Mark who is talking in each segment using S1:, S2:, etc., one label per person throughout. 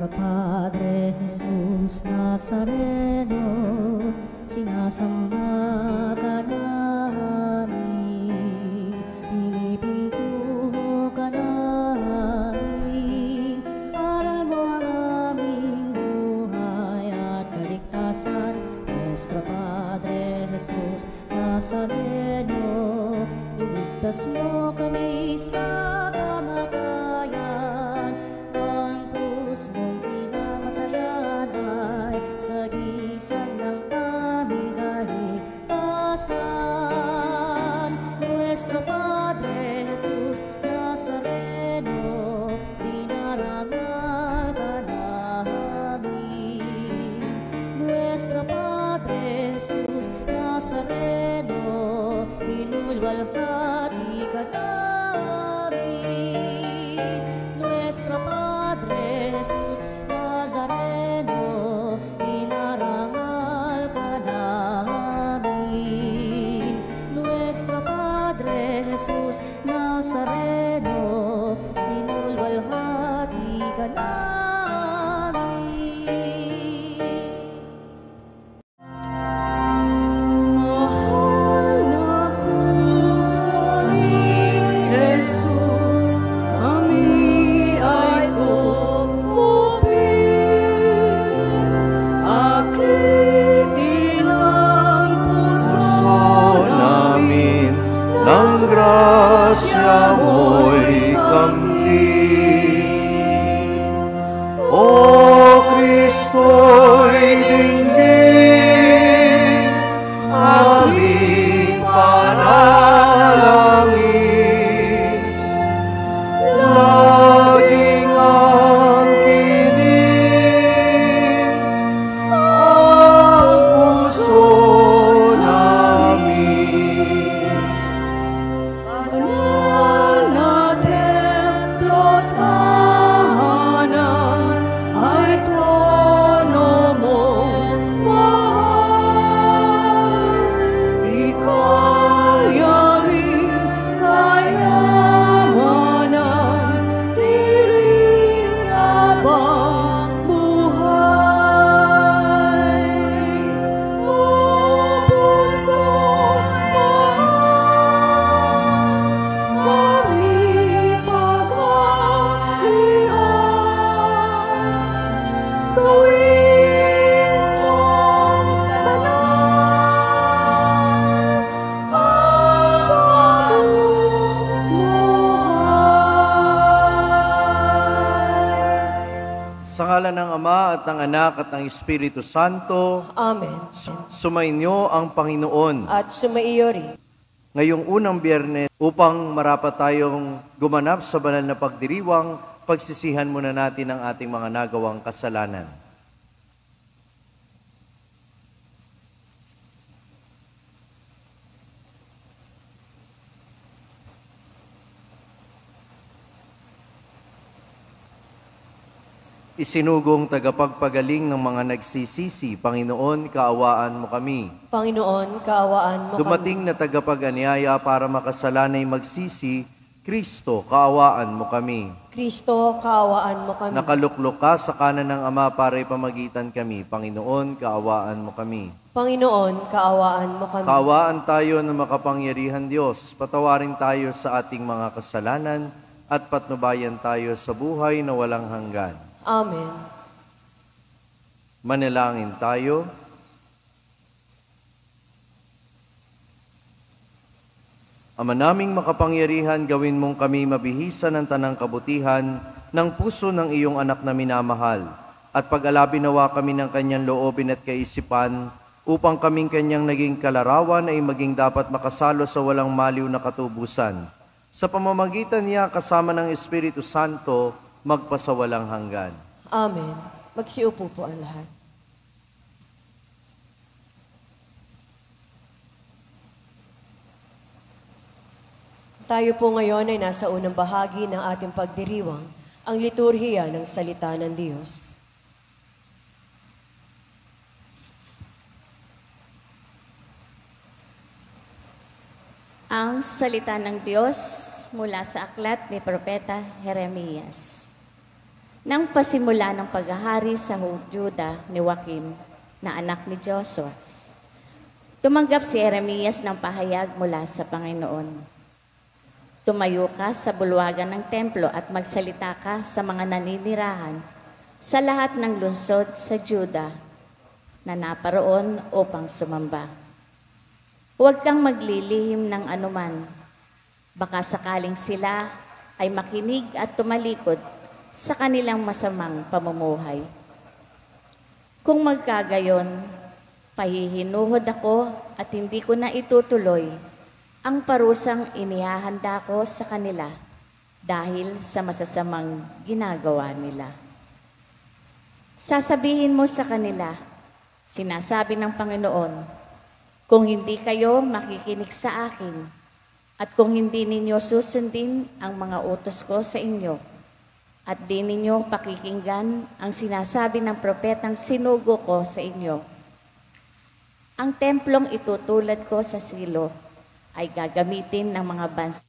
S1: Nuestro Padre Jesus Nazareno, sinasamba ka namin, pinipintuho ka namin, aral mo ang aming buhay at kaligtasan. Nuestro Padre Jesus Nazareno, iligtas mo kami sa kamatayan, ang krus mong pinamatayan ay sagisag ng aming kaligtasan. Nuestro Padre Jesus Nazareno, dinarangal ka namin. Nuestro Padre Jesus Nazareno, inulwalhati ka namin. Nuestro Padre Jesus Nazareno, inarangal ka namin. Nuestro Padre Jesus Nazareno, inulwalhati ka namin.
S2: Grasya mo'y kamtin, O Kristo'y dinggin, aming panalangin, laging angkinin ang puso namin. Sa ngalan ng Ama at ng Anak at ng Espiritu Santo.
S3: Amen.
S2: Sumainyo ang Panginoon.
S3: At sumaiyo rin.
S2: Ngayong unang Biyernes, upang marapat tayong gumanap sa banal na pagdiriwang, pagsisihan muna natin ang ating mga nagawang kasalanan. Isinugong tagapagpagaling ng mga nagsisisi, Panginoon, kaawaan mo kami.
S3: Panginoon, kaawaan mo
S2: Dumating na tagapag-anyaya para makasalanay magsisi, Kristo, kaawaan mo kami.
S3: Kristo, kaawaan mo kami.
S2: Nakaluklok ka sa kanan ng Ama para ipamagitan kami, Panginoon, kaawaan mo kami.
S3: Panginoon, kaawaan mo kami.
S2: Kaawaan tayo ng makapangyarihan Diyos, patawarin tayo sa ating mga kasalanan at patnubayan tayo sa buhay na walang hanggan.
S3: Amen.
S2: Manalangin tayo. Ama naming makapangyarihan, gawin mong kami mabihisan ng tanang kabutihan ng puso ng iyong anak na minamahal, at pag-alabi nawa kami ng kanyang loobin at kaisipan, upang kaming kanyang naging kalarawan ay maging dapat makasalo sa walang maliw na katubusan. Sa pamamagitan niya kasama ng Espiritu Santo, magpasawalang hanggan.
S3: Amen. Magsiupo po ang lahat. Tayo po ngayon ay nasa unang bahagi ng ating pagdiriwang, ang liturhiya ng salita ng Diyos.
S4: Ang salita ng Diyos mula sa aklat ni Propeta Jeremias. Nang pasimula ng paghahari sa Juda ni Joaquin na anak ni Josias, tumanggap si Jeremias ng pahayag mula sa Panginoon. Tumayo ka sa bulwagan ng templo at magsalita ka sa mga naninirahan sa lahat ng lungsod sa Juda na naparoon upang sumamba. Huwag kang maglilihim ng anuman. Baka sakaling sila ay makinig at tumalikod sa kanilang masamang pamumuhay. Kung magkagayon, pahihinuhod ako at hindi ko na itutuloy ang parusang inihahanda ko sa kanila dahil sa masasamang ginagawa nila. Sasabihin mo sa kanila, sinasabi ng Panginoon, kung hindi kayo makikinig sa akin at kung hindi ninyo susundin ang mga utos ko sa inyo, at di ninyo pakikinggan ang sinasabi ng propetang sinugo ko sa inyo, ang templong itutulad ko sa silo ay gagamitin ng mga bansa.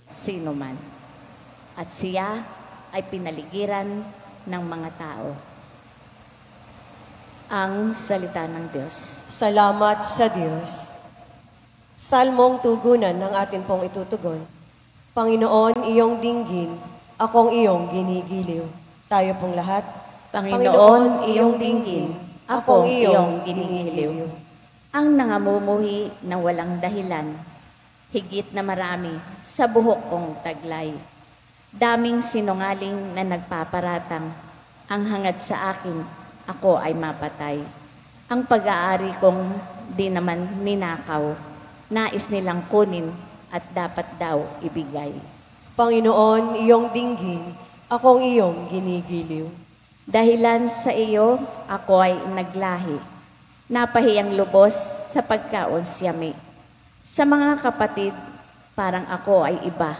S4: Sino man. At siya ay pinaligiran ng mga tao. Ang salita ng Diyos.
S3: Salamat sa Diyos. Salmong tugunan ng atin pong itutugon. Panginoon, iyong dinggin, akong iyong ginigiliw. Tayo pong lahat.
S4: Panginoon, iyong dinggin, akong iyong ginigiliw. Ang nangamumuhi ng walang dahilan, higit na marami sa buhok kong taglay. Daming sinungaling na nagpaparatang, ang hangad sa akin, ako ay mapatay. Ang pag-aari kong di naman ninakaw, nais nilang kunin at dapat daw ibigay.
S3: Panginoon, iyong dinggin, akong iyong ginigiliw.
S4: Dahilan sa iyo, ako ay naglahi. Napahiyang lubos sa pagkaunsyami. Sa mga kapatid, parang ako ay iba.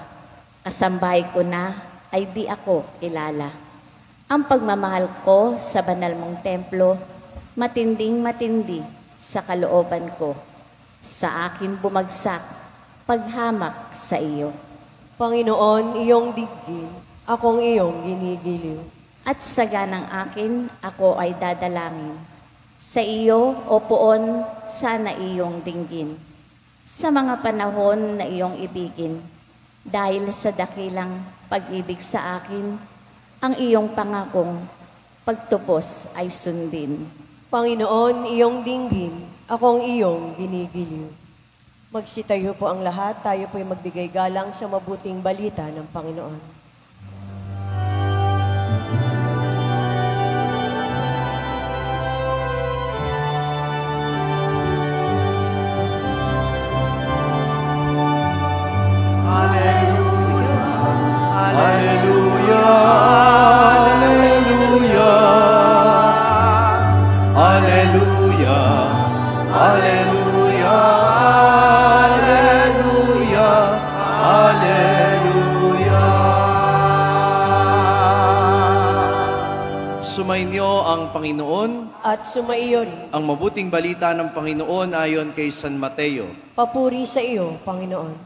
S4: Kasambahay ko na ay di ako kilala. Ang pagmamahal ko sa banal mong templo, matinding matindi sa kalooban ko. Sa akin bumagsak, paghamak sa iyo.
S3: Panginoon, iyong dinggin, akong iyong ginigiliw.
S4: At sa ganang akin, ako ay dadalangin. Sa iyo, o poon, sana iyong dinggin. Sa mga panahon na iyong ibigin, dahil sa dakilang pag-ibig sa akin, ang iyong pangakong pagtupos ay sundin.
S3: Panginoon, iyong dinggin, akong iyong ginigiliw. Magsitayo po ang lahat, tayo po'y magbigay galang sa mabuting balita ng Panginoon.
S2: Sumainyo ang Panginoon
S3: At sumaiyo rin.
S2: ang mabuting balita ng Panginoon ayon kay San Mateo.
S3: Papuri sa iyo, Panginoon.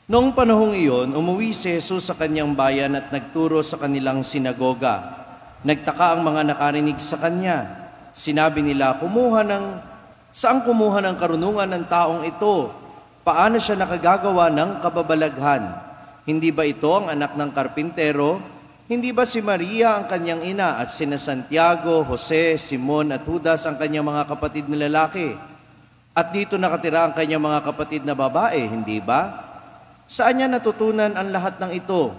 S2: Noong panahong iyon, umuwi si Jesus sa kanyang bayan at nagturo sa kanilang sinagoga. Nagtaka ang mga nakarinig sa kanya. Sinabi nila, saan kumuha ng karunungan ng taong ito? Paano siya nakagagawa ng kababalaghan? Hindi ba ito ang anak ng karpintero? Hindi ba si Maria ang kanyang ina at sina Santiago, Jose, Simon at Judas ang kanyang mga kapatid na lalaki? At dito nakatira ang kanyang mga kapatid na babae, hindi ba? Saan niya natutunan ang lahat ng ito?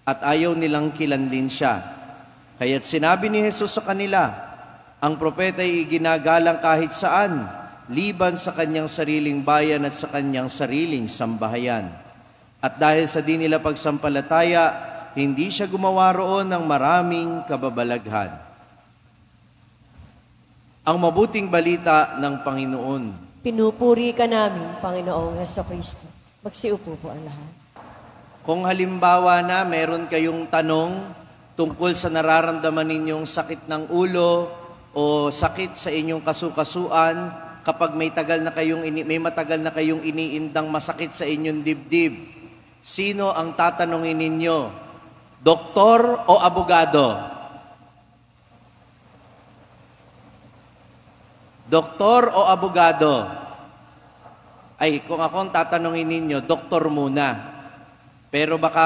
S2: At ayaw nilang kilanlin siya. Kaya't sinabi ni Jesus sa kanila, ang propeta ay iginagalang kahit saan, liban sa kanyang sariling bayan at sa kanyang sariling sambahayan. At dahil sa di nila pagsampalataya, hindi siya gumawa roon ng maraming kababalaghan. Ang mabuting balita ng Panginoon.
S3: Pinupuri ka namin, Panginoong Hesukristo. Magsiupo po ang lahat.
S2: Kung halimbawa na meron kayong tanong tungkol sa nararamdaman ninyong sakit ng ulo o sakit sa inyong kasukasuan, kapag may matagal na kayong iniindang masakit sa inyong dibdib, sino ang tatanungin ninyo? Doktor o abogado? Doktor o abogado? Ay, kung ako ang tatanungin ninyo, doktor muna. Pero baka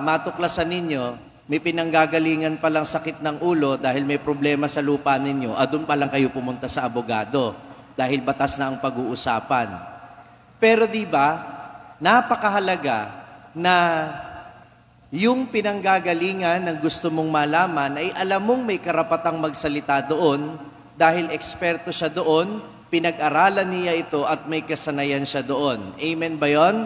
S2: matuklasan ninyo, may pinanggagalingan palang sakit ng ulo dahil may problema sa lupa ninyo, doon pa lang kayo pumunta sa abogado dahil batas na ang pag-uusapan. Pero di ba, napakahalaga na yung pinanggagalingan ng gusto mong malaman ay alam mong may karapatang magsalita doon dahil eksperto siya doon, pinag-aralan niya ito at may kasanayan siya doon. Amen ba yon?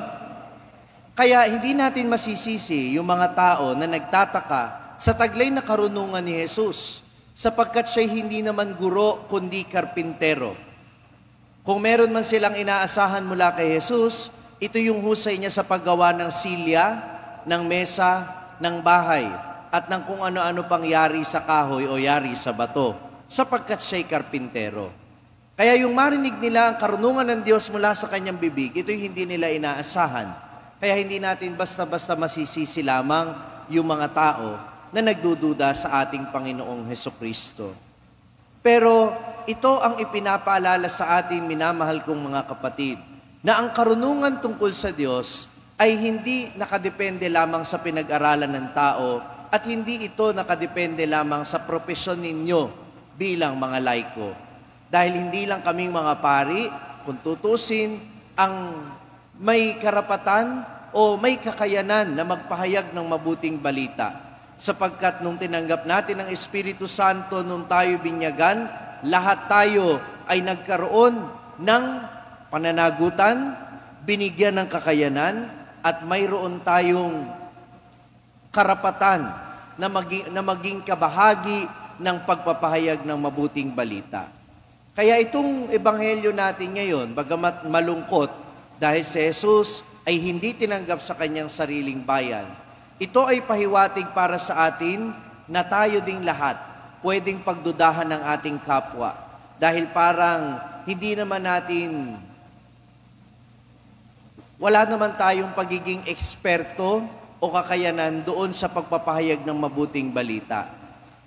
S2: Kaya hindi natin masisisi yung mga tao na nagtataka sa taglay na karunungan ni Jesus sapagkat siya hindi naman guro kundi karpintero. Kung meron man silang inaasahan mula kay Jesus, ito yung husay niya sa paggawa ng silya, ng mesa, ng bahay, at ng kung ano-ano pang yari sa kahoy o yari sa bato, sapagkat siya'y karpintero. Kaya yung marinig nila ang karunungan ng Diyos mula sa kanyang bibig, ito'y hindi nila inaasahan. Kaya hindi natin basta-basta masisisi lamang yung mga tao na nagdududa sa ating Panginoong Hesukristo. Pero ito ang ipinapaalala sa atin, minamahal kong mga kapatid, na ang karunungan tungkol sa Diyos ay hindi nakadepende lamang sa pinag-aralan ng tao at hindi ito nakadepende lamang sa propesyon ninyo bilang mga laiko. Dahil hindi lang kaming mga pari, kung tutusin, ang may karapatan o may kakayanan na magpahayag ng mabuting balita. Sapagkat nung tinanggap natin ang Espiritu Santo, nung tayo binyagan, lahat tayo ay nagkaroon ng pananagutan, binigyan ng kakayanan, at mayroon tayong karapatan na maging kabahagi ng pagpapahayag ng mabuting balita. Kaya itong ebanghelyo natin ngayon, bagamat malungkot, dahil si Jesus ay hindi tinanggap sa kanyang sariling bayan, ito ay pahiwatig para sa atin na tayo ding lahat pwedeng pagdudahan ng ating kapwa. Dahil parang hindi naman natin wala naman tayong pagiging eksperto o kakayanan doon sa pagpapahayag ng mabuting balita.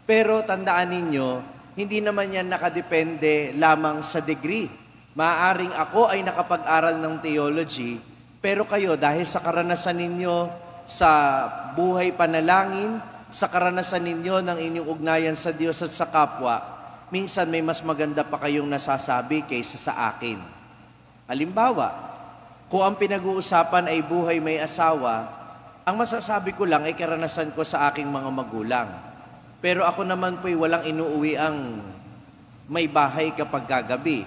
S2: Pero tandaan ninyo, hindi naman yan nakadepende lamang sa degree. Maaaring ako ay nakapag-aral ng theology, pero kayo dahil sa karanasan ninyo sa buhay panalangin, sa karanasan ninyo ng inyong ugnayan sa Diyos at sa kapwa, minsan may mas maganda pa kayong nasasabi kaysa sa akin. Halimbawa, kung ang pinag-uusapan ay buhay may asawa, ang masasabi ko lang ay karanasan ko sa aking mga magulang. Pero ako naman po'y walang inuuwi ang may bahay kapag gagabi.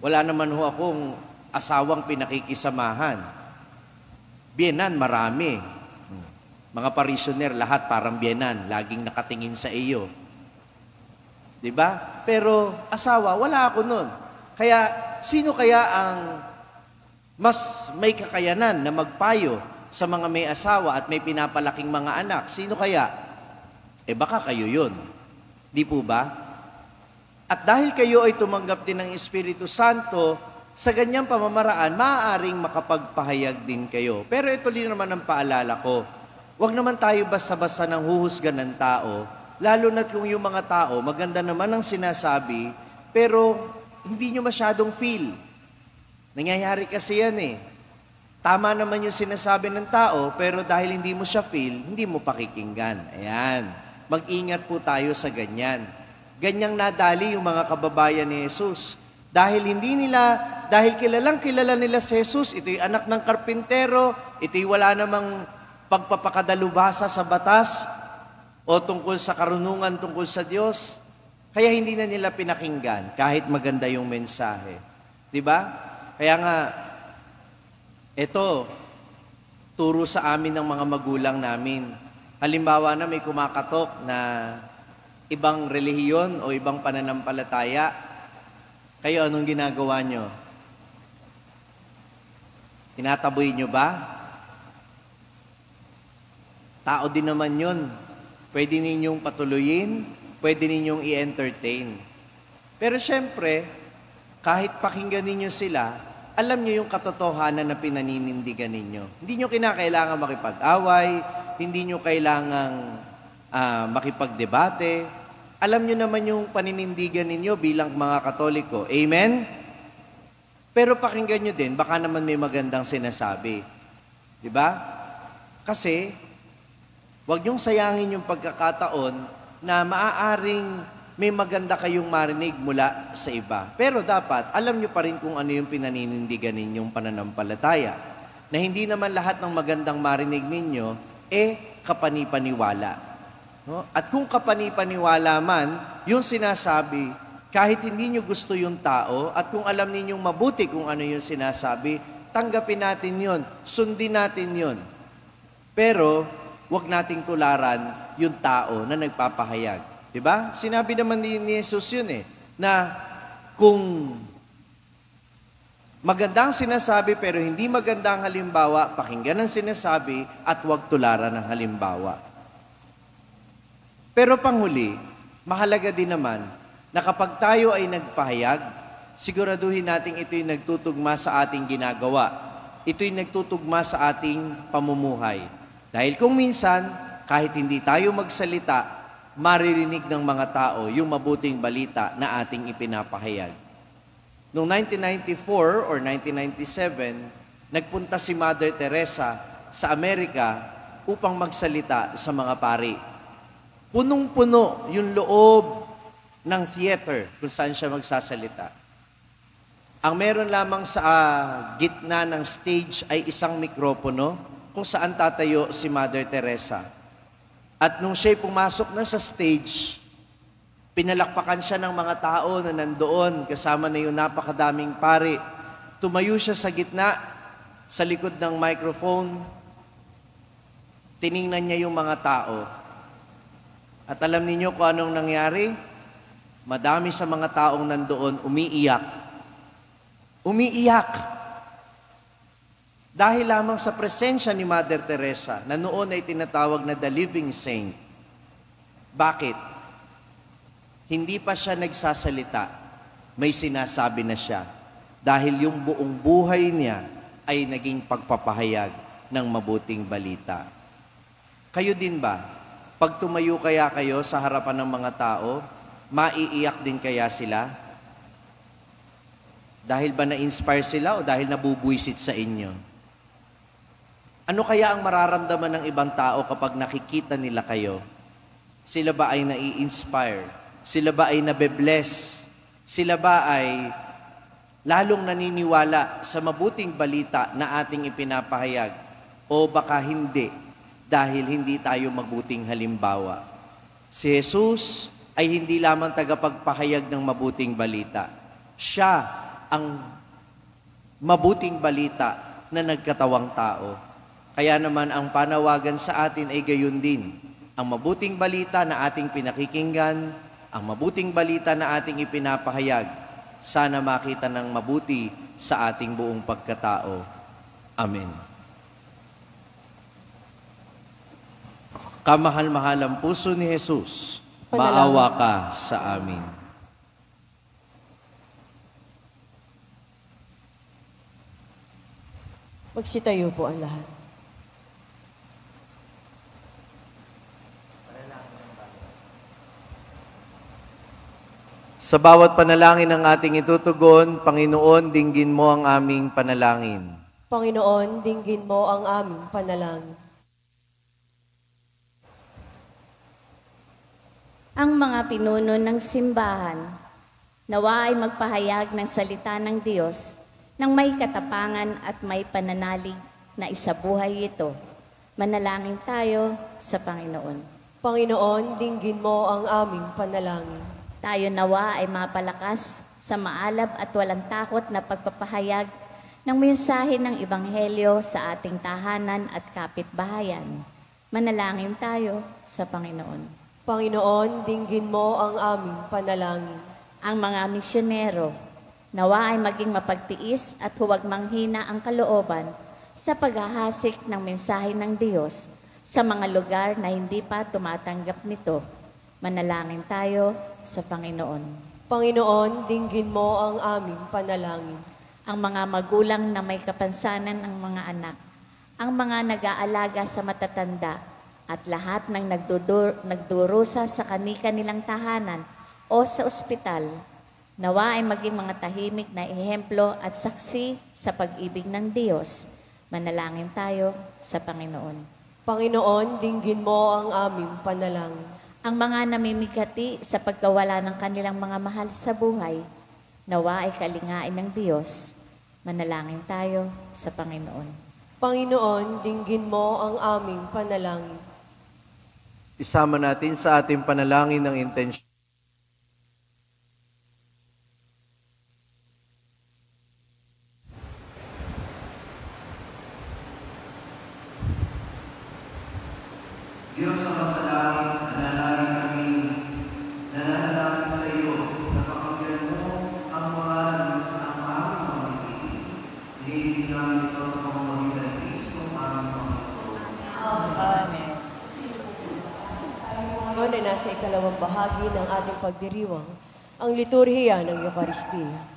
S2: Wala naman ho akong asawang pinakikisamahan. Biyenan, marami. Mga parishioner, lahat parang biyenan, laging nakatingin sa iyo. Diba? Pero asawa, wala ako nun. Kaya, sino kaya ang mas may kakayanan na magpayo sa mga may asawa at may pinapalaking mga anak? Sino kaya? Baka kayo yun. Di po ba? At dahil kayo ay tumanggap din ng Espiritu Santo, sa ganyang pamamaraan, maaaring makapagpahayag din kayo. Pero ito din naman ang paalala ko. Huwag naman tayo basta-basta ng huhusgan ng tao, lalo na kung yung mga tao, maganda naman ang sinasabi, pero hindi nyo masyadong feel. Nangyayari kasi yan eh. Tama naman yung sinasabi ng tao, pero dahil hindi mo siya feel, hindi mo pakikinggan. Ayan. Mag-ingat po tayo sa ganyan. Ganyang nadali yung mga kababayan ni Jesus. Dahil kilalang kilala nila si Jesus, ito'y anak ng karpintero, ito'y wala namang pagpapakadalubhasa sa batas o tungkol sa karunungan tungkol sa Diyos. Kaya hindi na nila pinakinggan kahit maganda yung mensahe. Diba? Kaya nga, ito, turo sa amin ng mga magulang namin. Halimbawa na may kumakatok na ibang relihiyon o ibang pananampalataya, kayo anong ginagawa nyo? Tinataboy nyo ba? Tao din naman yun. Pwede ninyong patuloyin, pwede ninyong i-entertain. Pero syempre, kahit pakinggan ninyo sila, alam nyo yung katotohanan na pinaninindigan ninyo. Hindi nyo kinakailangan makipag-away, hindi nyo kailangang makipagdebate. Alam nyo naman yung paninindigan ninyo bilang mga Katoliko. Amen? Pero pakinggan nyo din, baka naman may magandang sinasabi. Diba? Kasi, huwag nyong sayangin yung pagkakataon na maaaring may maganda kayong marinig mula sa iba. Pero dapat, alam nyo pa rin kung ano yung pinaninindigan ninyong pananampalataya. Na hindi naman lahat ng magandang marinig ninyo, kapanipaniwala. No? At kung kapanipaniwala man, yung sinasabi, kahit hindi nyo gusto yung tao, at kung alam ninyong mabuti kung ano yung sinasabi, tanggapin natin yon, sundin natin yon. Pero, huwag nating tularan yung tao na nagpapahayag. Diba? Sinabi naman ni Jesus yun na kung magandang sinasabi pero hindi magandang halimbawa, pakinggan ang sinasabi at huwag tularan ng halimbawa. Pero panghuli, mahalaga din naman na kapag tayo ay nagpahayag, siguraduhin natin ito'y nagtutugma sa ating ginagawa. Ito'y nagtutugma sa ating pamumuhay. Dahil kung minsan, kahit hindi tayo magsalita, maririnig ng mga tao yung mabuting balita na ating ipinapahayag. Noong 1994 or 1997, nagpunta si Mother Teresa sa Amerika upang magsalita sa mga pari. Punong-puno yung loob ng theater kung saan siya magsasalita. Ang meron lamang sa gitna ng stage ay isang mikropono kung saan tatayo si Mother Teresa. At nung siya'y pumasok na sa stage, pinalakpakan siya ng mga tao na nandoon, kasama na yung napakadaming pari. Tumayo siya sa gitna, sa likod ng microphone, tiningnan niya yung mga tao. At alam niyo kung anong nangyari? Madami sa mga taong nandoon umiiyak. Umiiyak! Dahil lamang sa presensya ni Mother Teresa, na noon ay tinatawag na the living saint. Bakit? Hindi pa siya nagsasalita, may sinasabi na siya. Dahil yung buong buhay niya ay naging pagpapahayag ng mabuting balita. Kayo din ba? Pag tumayo kaya kayo sa harapan ng mga tao, maiiyak din kaya sila? Dahil ba na-inspire sila o dahil nabubuisit sa inyo? Ano kaya ang mararamdaman ng ibang tao kapag nakikita nila kayo? Sila ba ay nai-inspire? Sila ba ay nabe-bless? Sila ba ay lalong naniniwala sa mabuting balita na ating ipinapahayag? O baka hindi, dahil hindi tayo mabuting halimbawa? Si Jesus ay hindi lamang tagapagpahayag ng mabuting balita. Siya ang mabuting balita na nagkatawang tao. Kaya naman ang panawagan sa atin ay gayon din. Ang mabuting balita na ating pinakikinggan, ang mabuting balita na ating ipinapahayag, sana makita ng mabuti sa ating buong pagkatao. Amen. Kamahal-mahalang puso ni Jesus, maawa ka sa amin.
S3: Magsitayo po ang lahat.
S2: Sa bawat panalangin ng ating itutugon, Panginoon, dinggin mo ang aming panalangin.
S3: Panginoon, dinggin mo ang aming panalangin.
S4: Ang mga pinuno ng simbahan, nawa ay magpahayag ng salita ng Diyos nang may katapangan at may pananalig na isabuhay ito. Manalangin tayo sa Panginoon.
S3: Panginoon, dinggin mo ang aming panalangin.
S4: Tayo nawa ay mapalakas sa maalab at walang takot na pagpapahayag ng mensahe ng Ebanghelyo sa ating tahanan at kapitbahayan. Manalangin tayo sa Panginoon.
S3: Panginoon, dinggin mo ang aming panalangin.
S4: Ang mga misyonero, nawa ay maging mapagtiis at huwag manghina ang kalooban sa paghahasik ng mensahe ng Diyos sa mga lugar na hindi pa tumatanggap nito. Manalangin tayo sa Panginoon.
S3: Panginoon, dinggin mo ang aming panalangin.
S4: Ang mga magulang na may kapansanan ng mga anak, ang mga nag-aalaga sa matatanda, at lahat ng nagdurusa sa kanilang tahanan o sa ospital, nawa ay maging mga tahimik na ehemplo at saksi sa pag-ibig ng Diyos. Manalangin tayo sa Panginoon.
S3: Panginoon, dinggin mo ang aming panalangin.
S4: Ang mga namimigati sa pagkawala ng kanilang mga mahal sa buhay, nawa ay kalingain ng Diyos. Manalangin tayo sa Panginoon.
S3: Panginoon, dinggin mo ang aming panalangin.
S2: Isama natin sa ating panalangin ng intensyon. Diyos sa masalangit, nananalig kami, nananalangin sa iyo, napakagyan mo ang mga ang aming pamilya. Hinihiling namin ito sa pamamagitan ng Kristo, aming Panginoon.
S3: Amen. Ngayon ay nasa ikalawang bahagi ng ating pagdiriwang, ang liturhiya ng Eucharistia.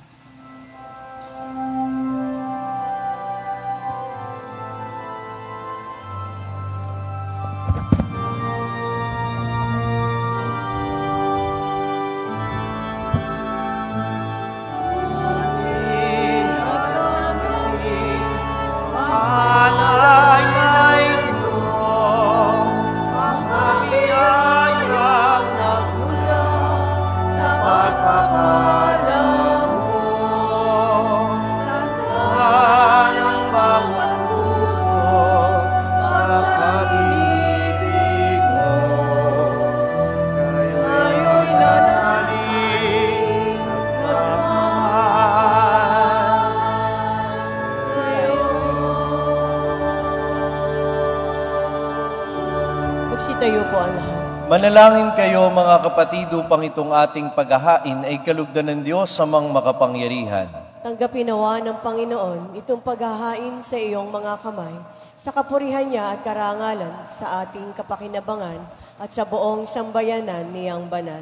S3: Magsitayo po ang lahat.
S2: Manalangin kayo mga kapatid upang itong ating paghahain ay kalugdan ng Diyos sa mga makapangyarihan.
S3: Tanggapin nawa ng Panginoon itong paghahain sa iyong mga kamay, sa kapurihan niya at karangalan sa ating kapakinabangan at sa buong sambayanan niyang banal.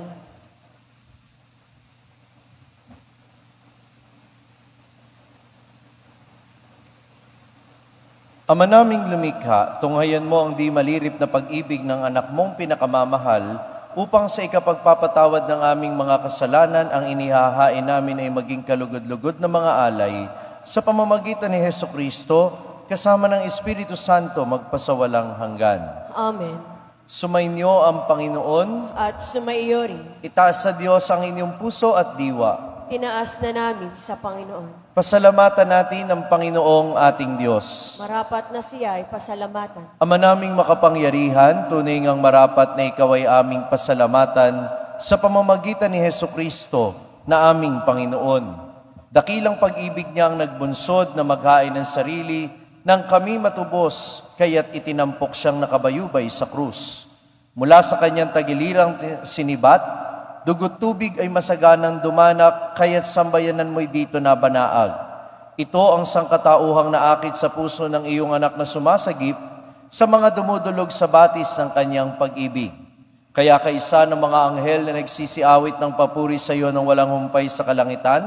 S2: Ama naming lumikha, tunghayan mo ang di malirip na pag-ibig ng anak mong pinakamamahal upang sa ikapagpapatawad ng aming mga kasalanan ang inihahain namin ay maging kalugod-lugod na mga alay sa pamamagitan ni Hesukristo kasama ng Espiritu Santo magpasawalang hanggan.
S3: Amen.
S2: Sumainyo ang Panginoon.
S3: At sumaiyo rin,
S2: Itaas sa Diyos ang inyong puso at diwa.
S3: tinaas na namin sa Panginoon.
S2: Pasalamatan natin ang Panginoong ating Diyos.
S3: Marapat na siya ay pasalamatan.
S2: Ama naming makapangyarihan, tunay ngang marapat na ikaw ay aming pasalamatan sa pamamagitan ni Hesukristo na aming Panginoon. Dakilang pag-ibig niya ang nagbunsod na maghain ng sarili nang kami matubos, kaya't itinampok siyang nakabayubay sa krus. Mula sa kanyang tagilirang sinibat, dugot tubig ay masaganang dumanak, kaya't sambayanan mo'y dito na banaag. Ito ang sangkatauhang naakit sa puso ng iyong anak na sumasagip sa mga dumudulog sa batis ng kanyang pag-ibig. Kaya kaisa ng mga anghel na nagsisiawit ng papuri sa iyo ng walang humpay sa kalangitan,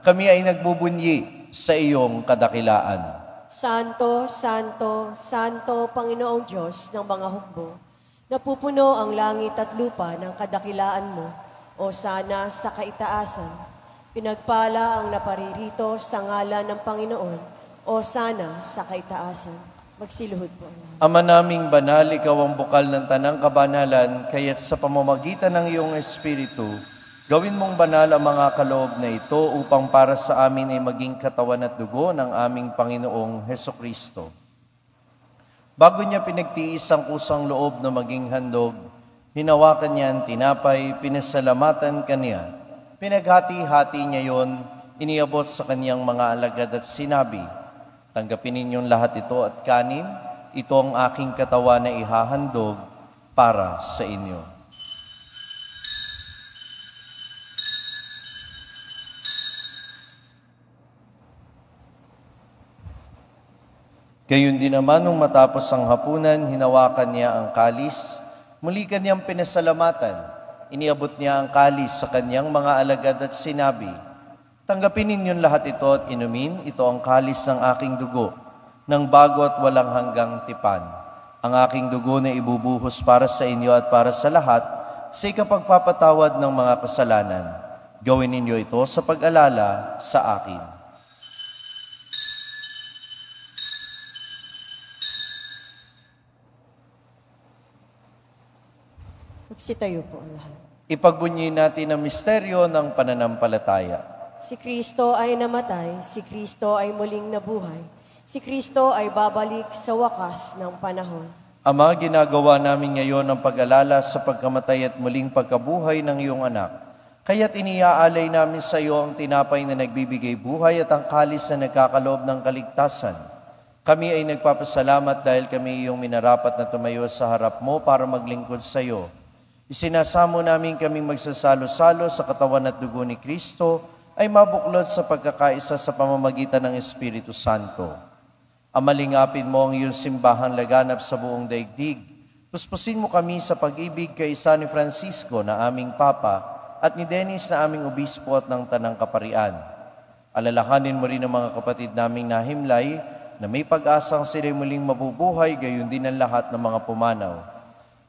S2: kami ay nagbubunyi sa iyong kadakilaan.
S3: Santo, Santo, Santo, Panginoong Diyos ng mga hukbo, napupuno ang langit at lupa ng kadakilaan mo, o sana sa kaitaasan. Pinagpala ang naparirito sa ngalan ng Panginoon, o sana sa kaitaasan. Magsiluhod po.
S2: Ama naming banal, ikaw ang bukal ng tanang kabanalan, kaya't sa pamamagitan ng iyong Espiritu, gawin mong banal ang mga kaloob na ito upang para sa amin ay maging katawan at dugo ng aming Panginoong Hesukristo. Bago niya pinagtiis ang kusang loob na maging handog, hinawakan niya ang tinapay, pinasalamatan kaniya. Pinaghati-hati niya yon, iniabot sa kanyang mga alagad at sinabi, Tanggapin ninyong lahat ito at kanin. Ito ang aking katawan na ihahandog para sa inyo. Gayon din naman nung matapos ang hapunan, hinawakan niya ang kalis, muli kanyang pinasalamatan. Iniabot niya ang kalis sa kanyang mga alagad at sinabi, "Tanggapin ninyong lahat ito at inumin, ito ang kalis ng aking dugo, ng bago at walang hanggang tipan. Ang aking dugo na ibubuhos para sa inyo at para sa lahat, sa ikapagpapatawad ng mga kasalanan. Gawin ninyo ito sa pag-alala sa akin."
S3: Magsitayo po ang lahat.
S2: Ipagbunyi natin ang misteryo ng pananampalataya.
S3: Si Kristo ay namatay, si Kristo ay muling nabuhay, si Kristo ay babalik sa wakas ng panahon.
S2: Ama, ginagawa namin ngayon ang pag-alala sa pagkamatay at muling pagkabuhay ng iyong anak. Kaya't iniaalay namin sa iyo ang tinapay na nagbibigay buhay at ang kalis na nagkakaloob ng kaligtasan. Kami ay nagpapasalamat dahil kami iyong minarapat na tumayo sa harap mo para maglingkod sa iyo. Isinasamo namin kaming magsasalo-salo sa katawan at dugo ni Kristo ay mabuklod sa pagkakaisa sa pamamagitan ng Espiritu Santo. Amalingapin mo ang iyong simbahan laganap sa buong daigdig. Puspusin mo kami sa pag-ibig kaisa ni Francisco na aming Papa at ni Dennis na aming Obispo at ng Tanang Kaparian. Alalahanin mo rin ang mga kapatid naming nahimlay na may pag-asang sila'y muling mabubuhay, gayon din ang lahat ng mga pumanaw.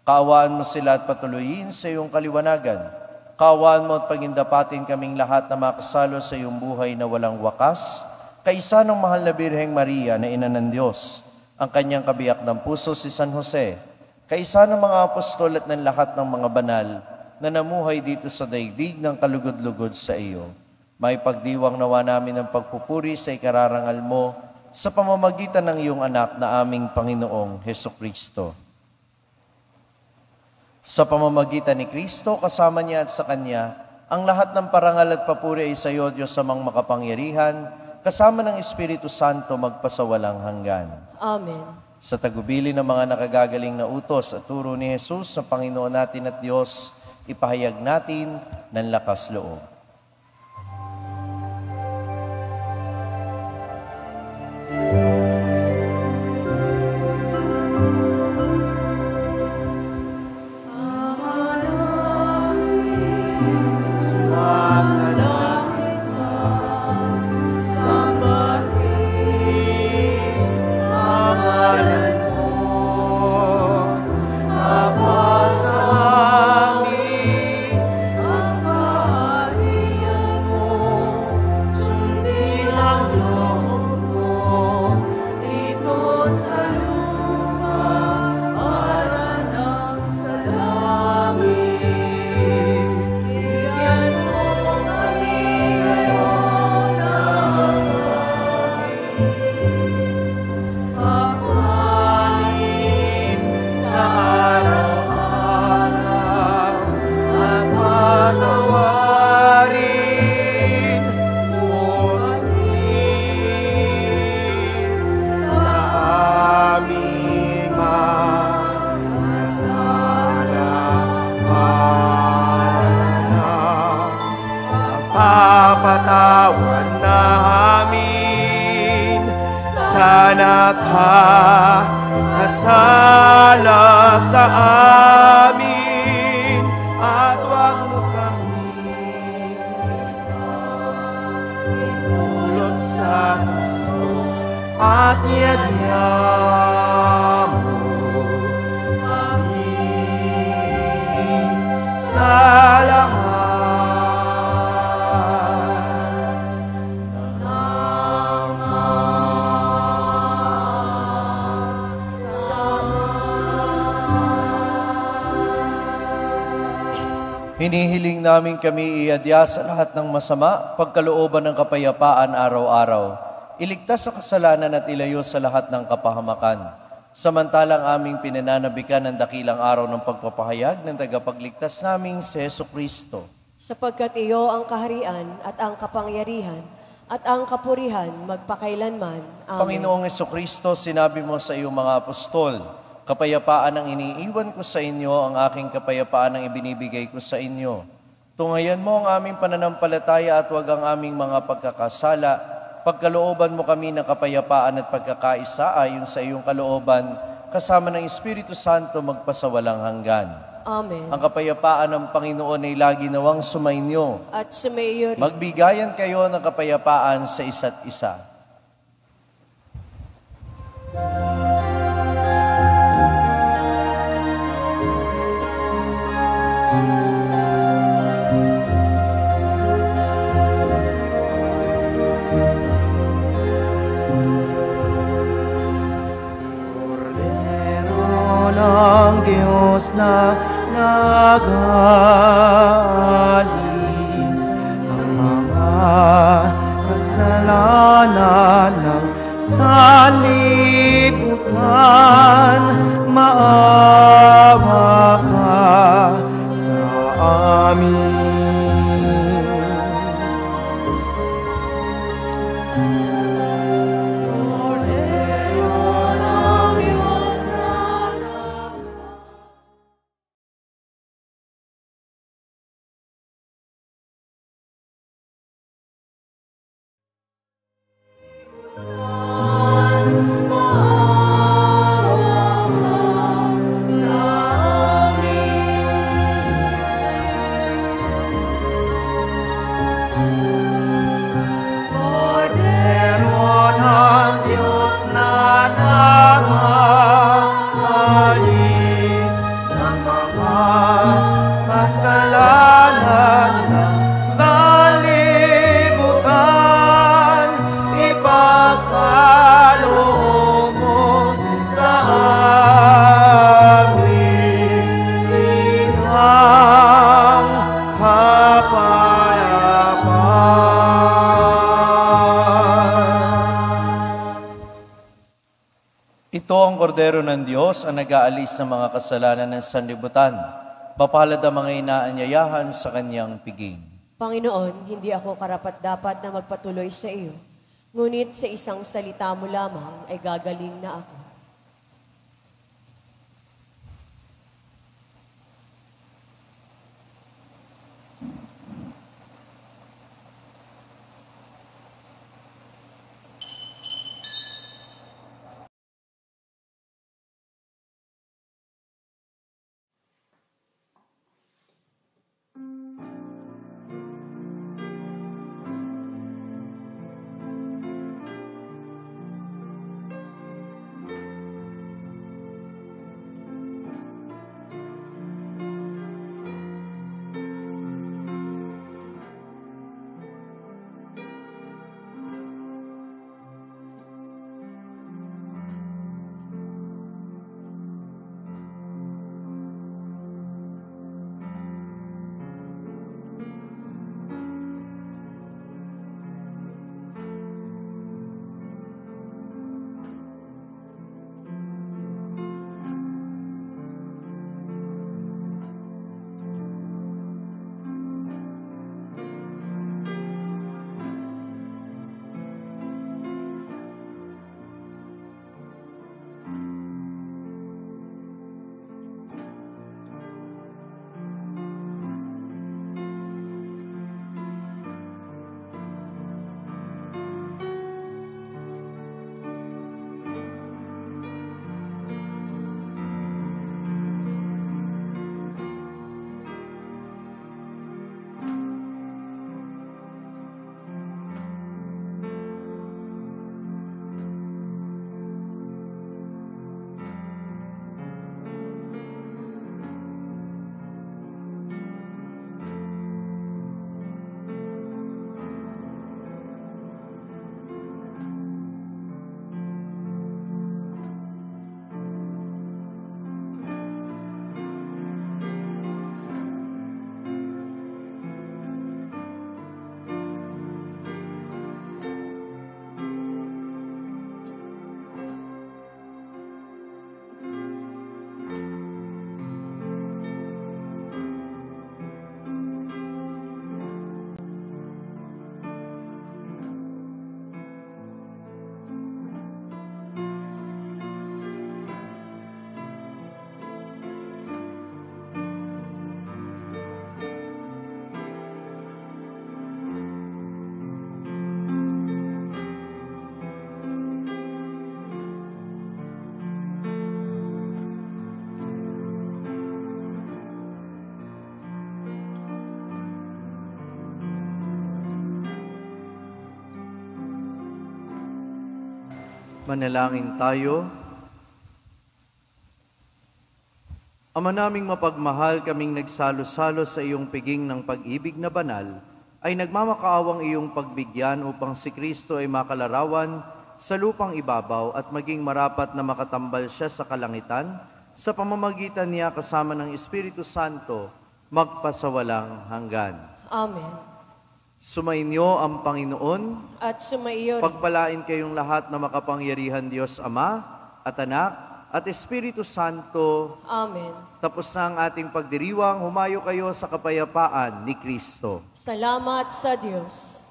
S2: Kaawaan mo sila at patuloyin sa iyong kaliwanagan. Kaawaan mo at pagindapatin kaming lahat na makasalo sa iyong buhay na walang wakas, kaisa ng mahal na Birheng Maria na ina ng Diyos, ang kanyang kabiyak ng puso si San Jose, kaisa ng mga apostol at ng lahat ng mga banal na namuhay dito sa daigdig ng kalugod-lugod sa iyo. May pagdiwang nawa namin ng pagpupuri sa ikararangal mo sa pamamagitan ng iyong anak na aming Panginoong Hesukristo. Sa pamamagitan ni Kristo, kasama niya at sa Kanya, ang lahat ng parangal at papuri ay sa iyo, Diyos amang makapangyarihan, kasama ng Espiritu Santo magpasawalang hanggan.
S3: Amen.
S2: Sa tagubili ng mga nakagagaling na utos at turo ni Jesus sa Panginoon natin at Diyos, ipahayag natin ng lakas loob.
S5: Papatawan namin, sana ka kasala sa amin, at wag mo kami itulot sa gusto at yadya mo kami sa lahat.
S2: Hinihiling namin kami iadya sa lahat ng masama, pagkalooban ng kapayapaan araw-araw, iligtas sa kasalanan at ilayo sa lahat ng kapahamakan. Samantalang aming pinananabikan ang dakilang araw ng pagpapahayag ng tagapagligtas naming si Jesucristo.
S3: Sapagkat iyo ang kaharian at ang kapangyarihan at ang kapurihan magpakailanman. Amen.
S2: Panginoong Jesucristo, sinabi mo sa iyong mga apostol, kapayapaan ang iniiwan ko sa inyo, ang aking kapayapaan ang ibinibigay ko sa inyo. Tunghayan mo ang aming pananampalataya at huwag ang aming mga pagkakasala. Pagkalooban mo kami ng kapayapaan at pagkakaisa ayon sa iyong kalooban, kasama ng Espiritu Santo magpasawalang hanggan.
S3: Amen.
S2: Ang kapayapaan ng Panginoon ay lagi nawang sumainyo.
S3: At sumayo rin.
S2: Magbigayan kayo ng kapayapaan sa isa't isa.
S5: Ng Diyos na nag-aalis ang mga kasalanan ng sanlibutan, maawa ka sa amin.
S2: Ito ang kordero ng Diyos ang nag-aalis ng mga kasalanan ng sanlibutan. Mapalad ang mga inaanyayahan sa kanyang piging.
S3: Panginoon, hindi ako karapat-dapat na magpatuloy sa iyo. Ngunit sa isang salita mo lamang ay gagaling na ako.
S2: Manalangin tayo. Ama naming mapagmahal, kaming nagsalo-salo sa iyong piging ng pag-ibig na banal, ay nagmamakaawang iyong pagbigyan upang si Kristo ay makalarawan sa lupang ibabaw at maging marapat na makatambal siya sa kalangitan, sa pamamagitan niya kasama ng Espiritu Santo, magpasawalang hanggan.
S3: Amen.
S2: Sumainyo ang Panginoon.
S3: At sumaiyo rin.
S2: Pagpalain kayong lahat na makapangyarihan Diyos Ama at Anak at Espiritu Santo.
S3: Amen.
S2: Tapos na ang ating pagdiriwang, humayo kayo sa kapayapaan ni Kristo.
S3: Salamat sa Diyos.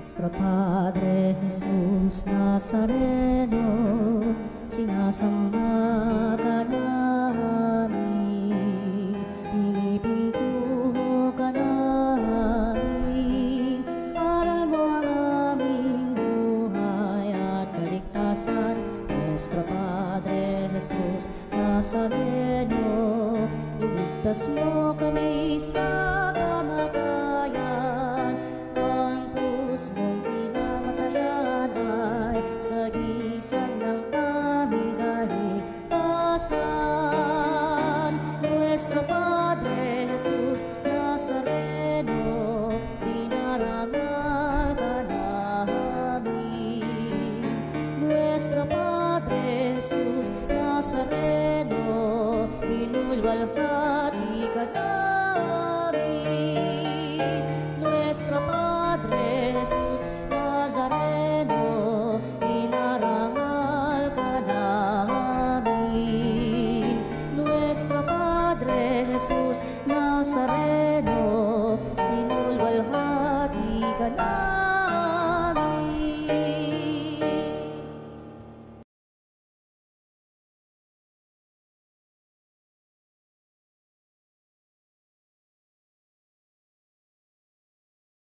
S1: Nuestro Padre Jesus Nazareno, sinasamba ka namin, pinipintuho ka namin, aral mo ang aming buhay at kaligtasan. Nuestro Padre Jesus Nazareno, iligtas mo kami sa kamatayan, ang krus mong pinamatayan ay sagisag ng aming kaligtasan. Nuestro Padre Jesus Nazareno, dinarangal ka namin. Nuestro Padre Jesus Nazareno, inulwalhati ka namin. Nuestro Padre Jesus Nazareno, inarangal ka namin. Nuestro Padre Jesus Nazareno,